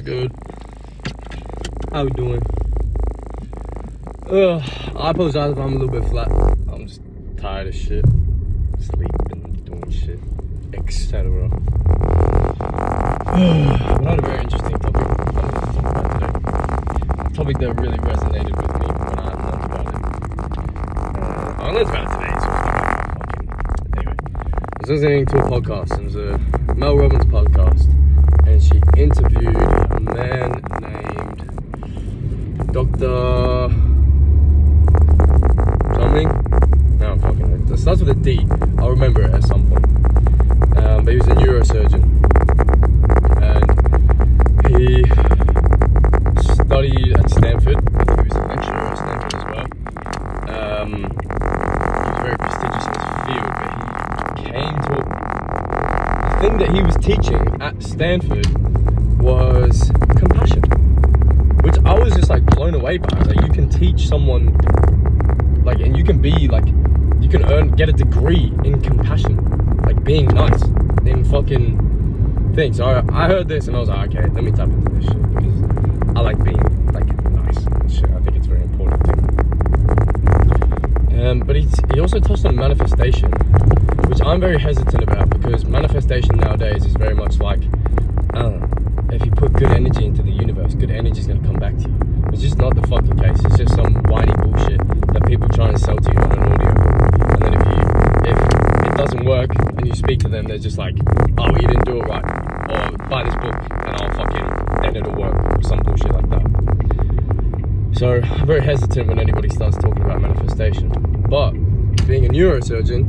What's good? How we doing? I apologize if I'm a little bit flat. I'm just tired of shit. Sleeping, doing shit, etc. We had a very interesting topic today. A topic that really resonated with me when I learned about it. I learned about it today, so fucking... Anyway, I was listening to a podcast. It was a Mel Robbins podcast, and she interviewed a man named Dr. something? No, fucking it starts with a D. I'll remember it at some point. But he was a neurosurgeon, and he studied at Stanford. I think he was a lecturer at Stanford as well. He was very prestigious in his field, but he came to the thing that he was teaching at Stanford was compassion, which I was just like blown away by. Like, you can teach someone, like, and you can be like, you can get a degree in compassion, like being nice in fucking things. So I heard this and I was like, okay, let me tap into this shit, because I like being like nice and shit. I think it's a very important thing. But he also touched on manifestation, which I'm very hesitant about, because manifestation nowadays is very much like, I don't know, if you put good energy into the universe, good energy is going to come back to you. It's just not the fucking case. It's just some whiny bullshit that people try and sell to you on an audio. And then if it doesn't work and you speak to them, they're just like, oh, you didn't do it right, or buy this book and then it'll work, or some bullshit like that. So I'm very hesitant when anybody starts talking about manifestation. But being a neurosurgeon,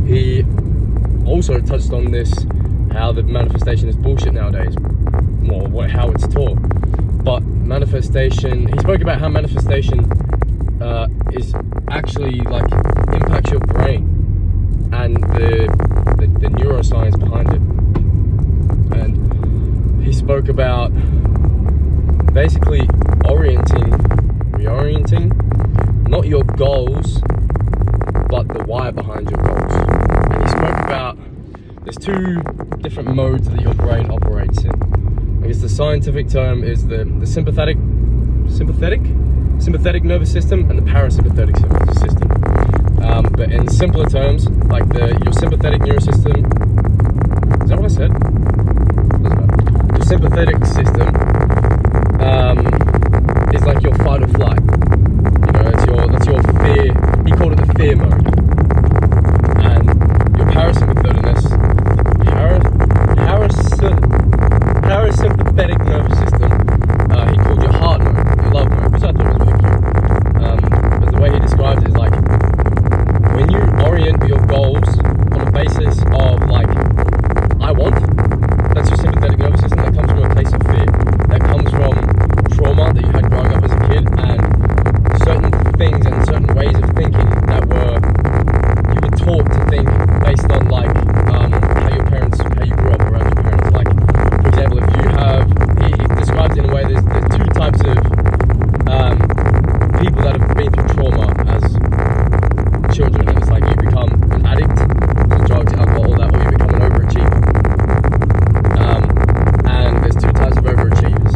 he also touched on this, how the manifestation is bullshit nowadays, or how it's taught. But manifestation, he spoke about how manifestation is actually like impacts your brain and the neuroscience behind it. And he spoke about basically reorienting not your goals, but the why behind your goals. And he spoke about there's two different modes that your brain operates in. I guess the scientific term is the sympathetic nervous system and the parasympathetic system. But in simpler terms, like your sympathetic nervous system, is that what I said? Doesn't matter. Your sympathetic system is like your fight or flight. You know, that's your fear. He called it the fear mode. And your parasympathetic nervous system, he called your heart mode, your love mode, which I thought was really cute. But the way he described it is like, when you orient your goals on the basis of like, I want, that's your sympathetic nervous system. That comes from a place of fear. That comes from trauma that you had growing up as a kid, and certain things and certain ways of thinking that you were taught to think based on like how you grew up around your parents. Like, for example, if you have, he describes it in a way, there's two types of people that have been through trauma as children, and it's like you become an addict to drugs, alcohol, all that, or you become an overachiever. And there's two types of overachievers.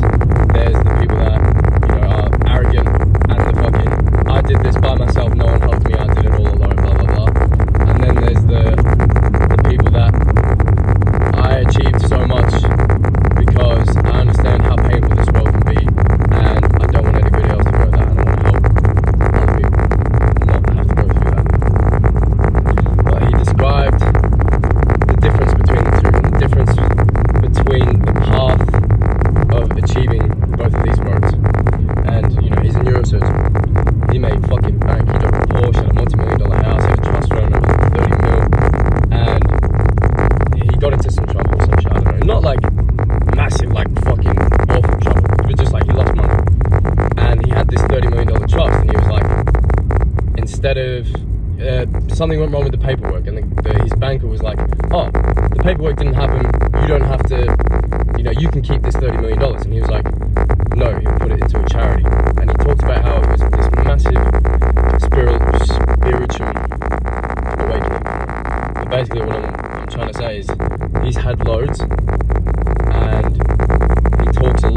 There's the people that, you know, are arrogant and the fucking, I did this by myself, no one helped me, I did it all alone, blah blah blah. And then there's the people that, I achieved so much because I understand how painful this world can be, and I don't want anybody else to go that, and I want to help other people not have to go through that. But he described the difference between the two, and the difference between the path of achieving both of these modes. And, you know, he's a neurosurgeon. He made fucking bank. He drove a Porsche, had a multi-million-dollar house, had a trust fund of 30 mil, and he got into some trouble or some shit, I don't know. Not like massive, like fucking awful trouble, but just like he lost money. And he had this $30 million trust, and he was like, instead of, something went wrong with the paperwork, and his banker was like, oh, the paperwork didn't happen, you don't have to, you know, you can keep this $30 million. And he was like, no, he'll put it into a charity. And he talked about how it was this massive spiritual awakening. But basically what I'm trying to say is, he's had loads, and he talks a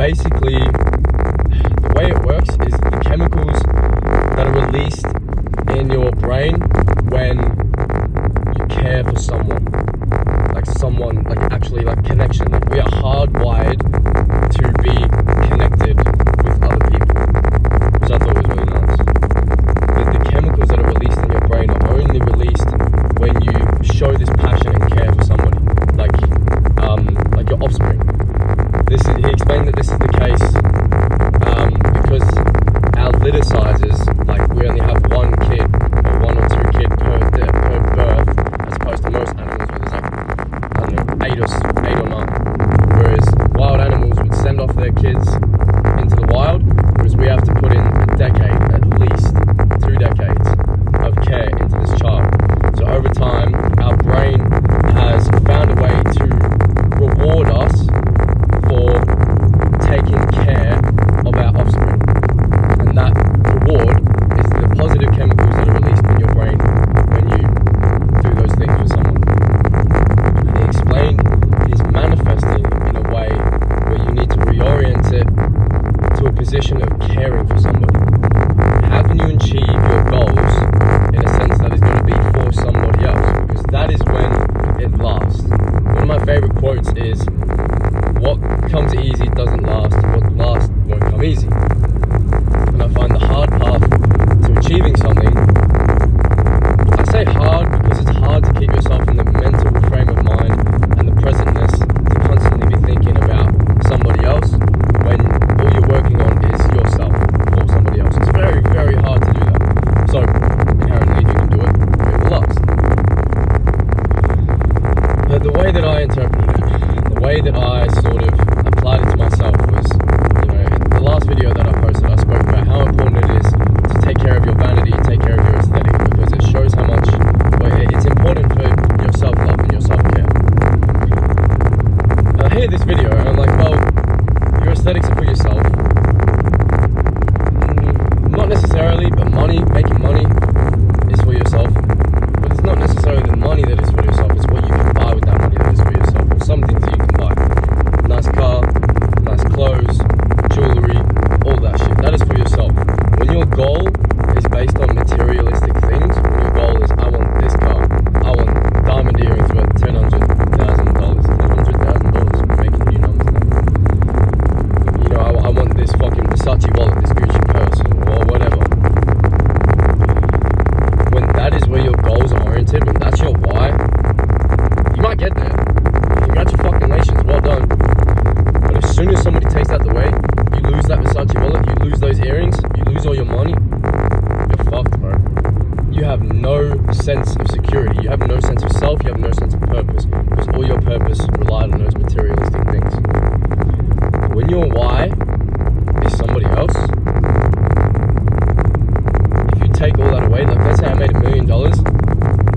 basically, the way it works is the chemicals that are released in your brain when you care for someone, like actually like connection. Like we are hardwired to be connected with other people, which I thought was really nice. The chemicals that are released in your brain are only released when you show this passion and care for somebody, like your offspring. He explained that this is the case because our litter sizes, like we only have one kid or one or two kids per birth, as opposed to most animals where there's like, I don't know, eight or nine. Whereas wild animals would send off their kids into the wild, whereas we have to put in a decade, at least 2 decades of care into this child. So over time, our brain has found a way to reward us for taking care of our offspring. And that reward is the positive chemicals that are released in your brain when you do those things with someone. And he explained is manifesting in a way where you need to reorient it to a position of caring for somebody. How can you achieve your goals in a sense that is going to be for somebody else? Because that is when it lasts. One of my favorite quotes is, what comes easy doesn't last, what lasts won't come easy. And I find the hard path to achieving something, I say hard because it's hard to keep yourself in the mental frame of mind and the presentness to constantly be thinking about somebody else when all you're working on is yourself for somebody else. It's very, very hard to do that. So, inherently, if you can do it, it will last. But the way that I interpreted it, the way that I sort of applied it to myself was, in the last video that I posted, I spoke about how important it is to take care of your vanity, take care of your aesthetic, because it shows how much, it's important for your self-love and your self-care. I hear this video and I'm like, well, your aesthetics are for yourself. Not necessarily, but making money is for yourself. But it's not necessarily the money that is for yourself, it's what you can buy with that money that is for yourself, or some things that you can buy. Nice car, nice clothes, jewelry, all that shit. That is for yourself. When your goal is based on materialistic things, when your goal is, I want this car, I want diamond earrings worth $10,000, $100,000, making new numbers now. I want this fucking Versace wallet, this Gucci purse, or whatever. When that is where your goals are oriented, when that's your why, you might get there. Congratulations, well done. But as soon as somebody takes that away, you lose that Versace wallet, you lose those earrings, you lose all your money, you're fucked, bro. You have no sense of security, you have no sense of self, you have no sense of purpose, because all your purpose relied on those materialistic things. When your why is somebody else, if you take all that away, like let's say I made $1 million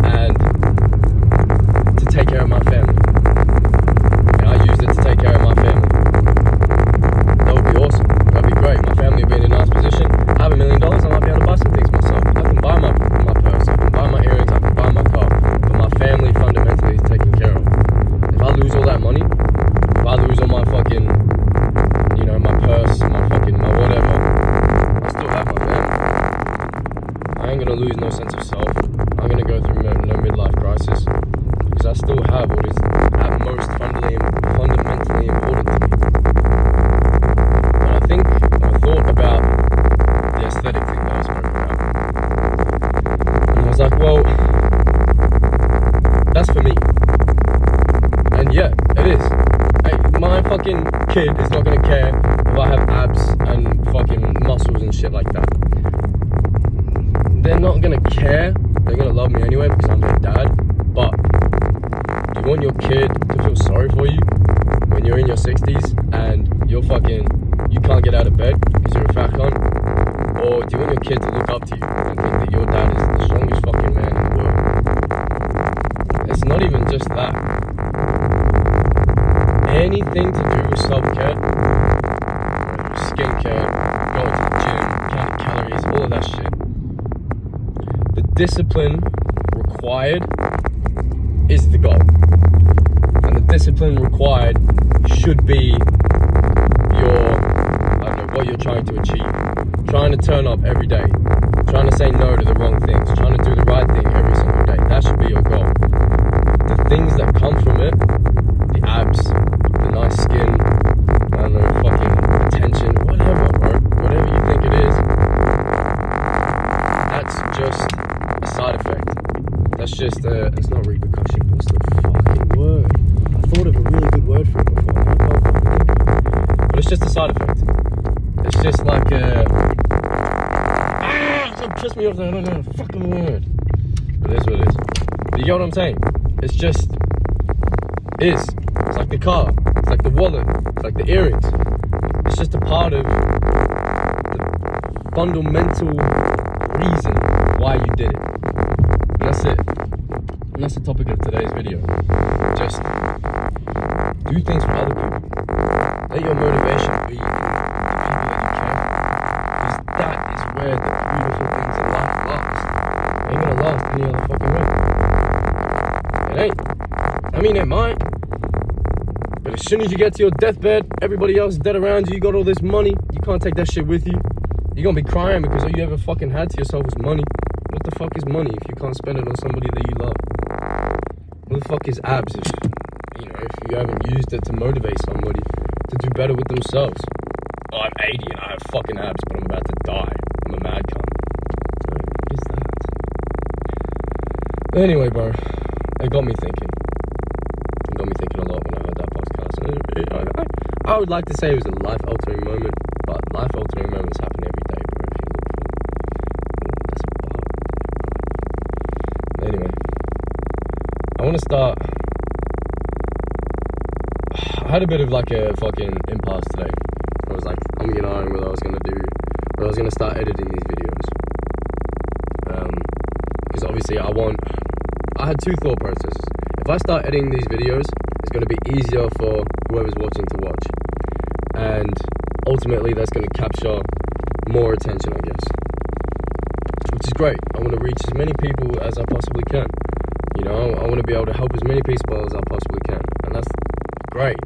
and to take care of my family, and I used it to take care of my family, that would be awesome. That would be great. My family would be in a nice position. I have $1 million, I might be able to buy some things myself. I can buy my purse, I can buy my earrings, I can buy my car, but my family fundamentally is taken care of. If I lose all that money, if I lose all my fucking, my purse, my whatever, I still have my family. I ain't gonna lose no sense of self. I'm gonna go through no midlife crisis, because I still have what is at most fundamentally important to me. And I thought about the aesthetic thing that I spoke about, and I was like, well, that's for me. And yeah, it is. My fucking kid is not gonna care if I have abs and fucking muscles and shit like that. They're not gonna care. They're gonna love me anyway because I'm their dad. But you want your kid to feel sorry for you when you're in your 60s and you can't get out of bed because you're a fat cunt? Or do you want your kid to look up to you and think that your dad is the strongest fucking man in the world? It's not even just that. Anything to do with self-care, skincare, going to the gym, counting calories, all of that shit. The discipline required is the goal. And the discipline required should be your trying to turn up every day, trying to say no to the wrong things, trying to do the right thing every single day. That should be your goal. The things that come from it, the abs, the nice skin, I don't know, fucking attention, whatever, bro. Whatever you think it is, that's just a side effect. That's just it's not repercussion. What's the fucking word? I thought of a really good word for it before. I can't fucking think of it. But it's just a side effect. It's just like don't piss me off that I don't know the fucking word. But it is what it is. But you get what I'm saying? It's just is. It's like the car. It's like the wallet. It's like the earrings. It's just a part of the fundamental reason why you did it. And that's it. And that's the topic of today's video. Just do things for other people. Let your motivation be the people that you care for. Because that is where the beautiful things in life last. They ain't gonna last any other fucking way. It ain't. I mean, it might. But as soon as you get to your deathbed, everybody else is dead around you, you got all this money, you can't take that shit with you. You're gonna be crying because all you ever fucking had to yourself was money. What the fuck is money if you can't spend it on somebody that you love? What the fuck is abs if you haven't used it to motivate somebody to do better with themselves? Oh, I'm 80 and I have fucking abs, but I'm about to die. I'm a mad cunt. What is that? But anyway, bro, it got me thinking. It got me thinking a lot when I heard that podcast. I would like to say it was a life-altering moment, but life-altering moments happen every day, bro, if you look for them. That's a bar. But anyway, I want to start. I had a bit of like a fucking impasse today. I was like, I'm gonna know what I was gonna do, but I was gonna start editing these videos. Because obviously I had two thought processes. If I start editing these videos, it's gonna be easier for whoever's watching to watch. And ultimately that's gonna capture more attention, I guess. Which is great. I wanna reach as many people as I possibly can. You know, I wanna be able to help as many people as I possibly can. And that's great.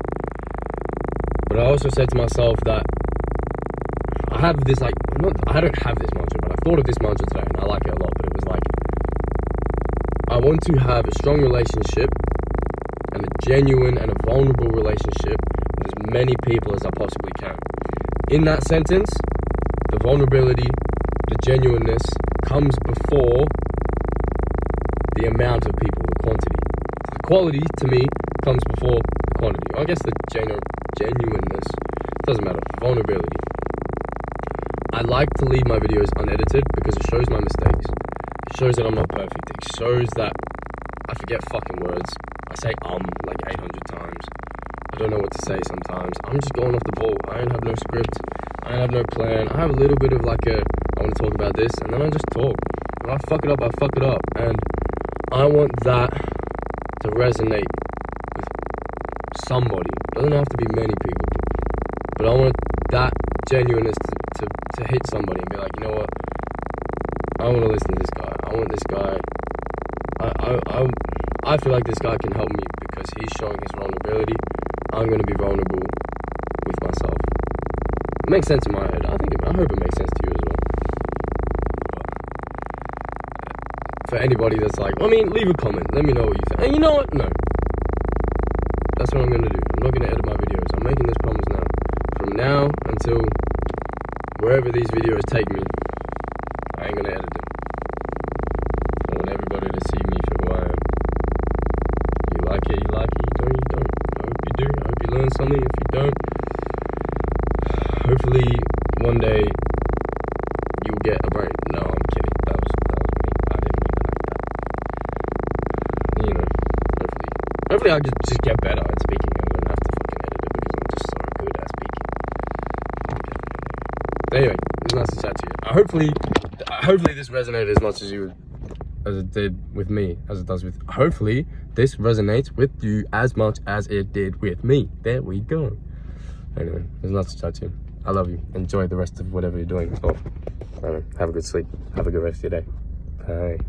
But I also said to myself that I have this like, I don't have this mantra, but I thought of this mantra today and I like it a lot. But it was like, I want to have a strong relationship and a genuine and a vulnerable relationship with as many people as I possibly can. In that sentence, the vulnerability, the genuineness comes before the amount of people, the quantity. So the quality to me comes before the quantity. I guess the genuineness doesn't matter. Vulnerability. I like to leave my videos unedited because it shows my mistakes. It shows that I'm not perfect. It shows that I forget fucking words. I say like 800 times. I don't know what to say sometimes. I'm just going off the ball. I don't have no script. I don't have no plan. I have a little bit of like I want to talk about this, and then I just talk. If I fuck it up, I fuck it up. And I want that to resonate with somebody. It doesn't have to be many people. But I want that genuineness to hit somebody and be like, you know what? I want to listen to this guy. I want this guy. I feel like this guy can help me because he's showing his vulnerability. I'm going to be vulnerable with myself. It makes sense in my head. I hope it makes sense to you as well. For anybody that's like, leave a comment. Let me know what you think. And you know what? No. That's what I'm going to do. I'm not going to edit my videos. I'm making this promise now. From now until wherever these videos take me, I ain't going to edit them. I want everybody to see me for who I am. You like it, you like it. You don't. I hope you do. I hope you learn something. If you don't, hopefully one day you'll get a brain. No, I'm kidding. That was me. I didn't mean it like that. You know, hopefully I'll just get better at speaking. I don't have to fucking edit it because I'm just so good at speaking. But anyway, it's nice to chat to you. Hopefully this resonated as much as it did with me, as it does with. Hopefully this resonates with you as much as it did with me. There we go. Anyway, it's nice to chat to you. I love you. Enjoy the rest of whatever you're doing. Oh, I don't know. Have a good sleep. Have a good rest of your day. Bye.